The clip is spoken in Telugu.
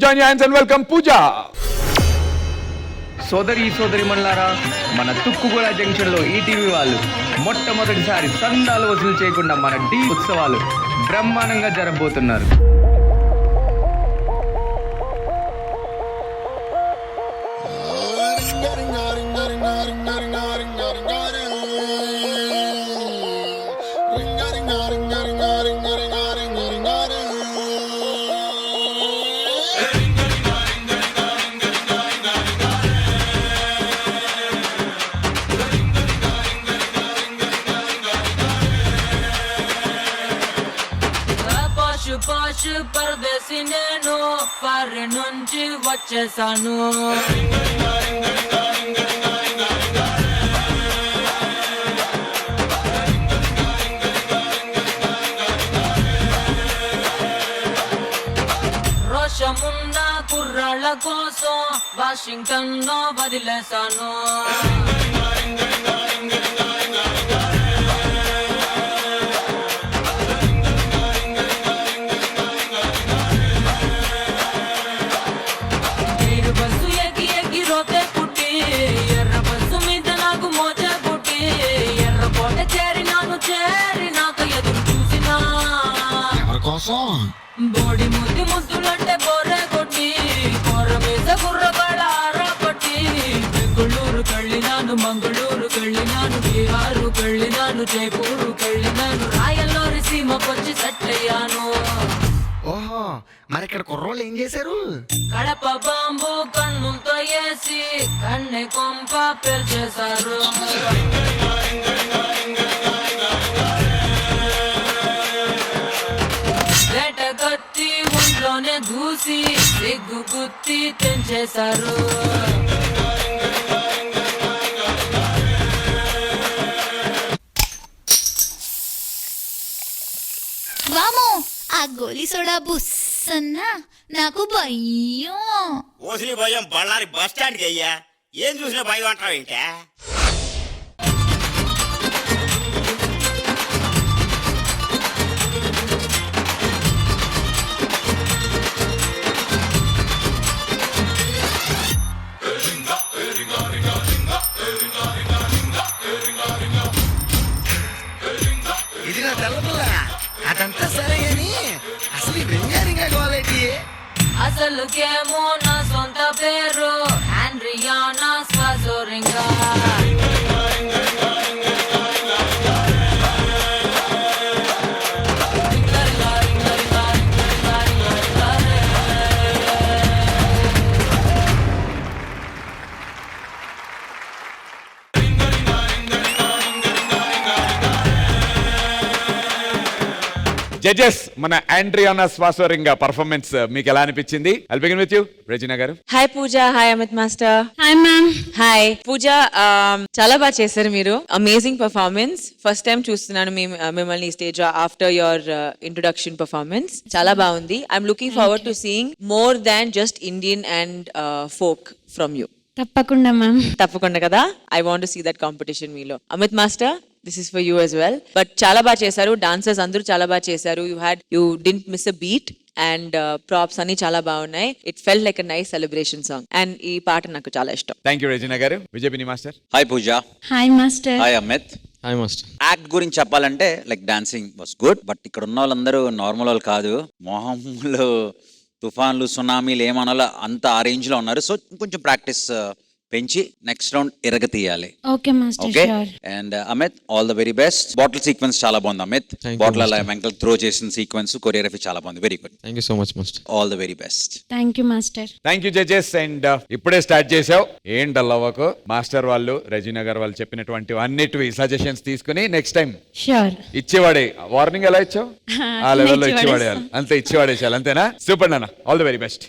Join your hands and welcome Pooja. సోదరి మల్లారా, మన తుక్కుగూడ జంక్షన్ లో ఈటీవీ వాళ్ళు మొట్టమొదటిసారి సందాలు వసూలు చేయకుండా మన డి ఉత్సవాలు బ్రహ్మాండంగా జరగబోతున్నారు. పాష్ పరదేశి నేను ఫారి నుంచి వచ్చేసాను. రోషమున్న కుర్రాళ్ళ కోసం వాషింగ్టన్ లో వదిలేశాను. బోడి ముద్దు ముద్దులంటే బోరే కొట్టి కొర మీద గుర్రబడ ఆరాపట్టి బెంగుళూరు కళ్ళినాను, మంగళూరు కళ్ళినాను, బీహారు కళ్ళినాను, జైపూరు కళ్ళినాను, రాయల్లోరి సీమకొచ్చి సెట్ అయ్యాను. ఓహో, మరి ఇక్కడ కుర్రోళ్ళు ఏం చేశారు? కడప బాంబు కన్నులతో వేసి కన్నె కొంప పేల్చేశారు. కత్తి ఒంట్లోనే దూసి సిగ్గు గుత్తి తెంచేశారు. వామో, ఆ గోలి సోడా బుస్సన్నా నాకు భయం. ఓసిలి భయం బళ్ళారి బస్ స్టాండ్కి అయ్యా, ఏం చూసినా భయం అంటావు ఇంకా? ఇది నా తెల్లపిల్ల, అదంతా సరే అని అసలు రింగా క్వాలిటీ. అసలు కేమో నా సొంత పేరు ఆండ్రియానా స్వాజోరింగా. జడ్జెస్, మన ఆండ్రియానా స్వాసోరింగా పర్ఫార్మెన్స్ మీకు ఎలా అనిపించింది? I'll begin with you, Regina garu. Hi Pooja. Hi Amit master. Hi ma'am. Hi Pooja. చాలా బాగా చేశారు మీరు. Amazing performance. ఫస్ట్ టైం చూస్తున్నాను మిమ్మల్ని stage after your introduction performance. చాలా బాగుంది. I'm looking forward to seeing more than just Indian and folk from you. తప్పకుండా మ్యామ్. తప్పకుండా కదా. I want to see that competition మీలో. Amit master, this is for you as well. But చాలా బాగా చేశారు. డాన్సర్స్ అందరూ చాలా బాగా చేశారు. You didn't miss a beat and props అన్ని చాలా బాగున్నాయి. It felt like a nice celebration song and ఈ పాట నాకు చాలా ఇష్టం. Thank you Regina garu. విజయపిని master. Hi Pooja. Hi master. Hi Amit. Hi master. Act గురించి చెప్పాలంటే like dancing was good, but ఇక్కడ ఉన్న వాళ్ళందరూ నార్మల్ వాళ్ళు కాదు. మొహంలో తుఫాన్లు, సునామీలు ఏమనాలో అంత ఆ రేంజ్ లో ఉన్నారు. సో కొంచెం ప్రాక్టీస్ పెంచి నెక్స్ట్ రౌండ్ ఎరగతీయాలి. Okay master. Okay. And Amit, all the very best. Bottle sequence చాలా బాగుంది అమిత్. బాటిల్ అలా వెంకల్ త్రో చేసిన సీక్వెన్స్, కొరియోగ్రఫీ చాలా బాగుంది. Very good. Thank you so much master. All the very best. Thank you master. Thank you judges. And ఇప్పుడే స్టార్ట్ చేసావు, ఏం డల్ అవ్వకు. మాస్టర్ వాళ్ళు, రెజినా గారు వాళ్ళు చెప్పినటువంటి అన్నిటివి సజెషన్స్ తీసుకుని నెక్స్ట్ టైం షూర్ ఇచ్చేవాడే. వార్నింగ్ ఎలా ఇచ్చావు? ఆ లెవెల్లో ఇచ్చేవాడే, అంతే ఇచ్చేవాడేసాలి. అంతేనా? సూపర్ నాన్న. All the very best.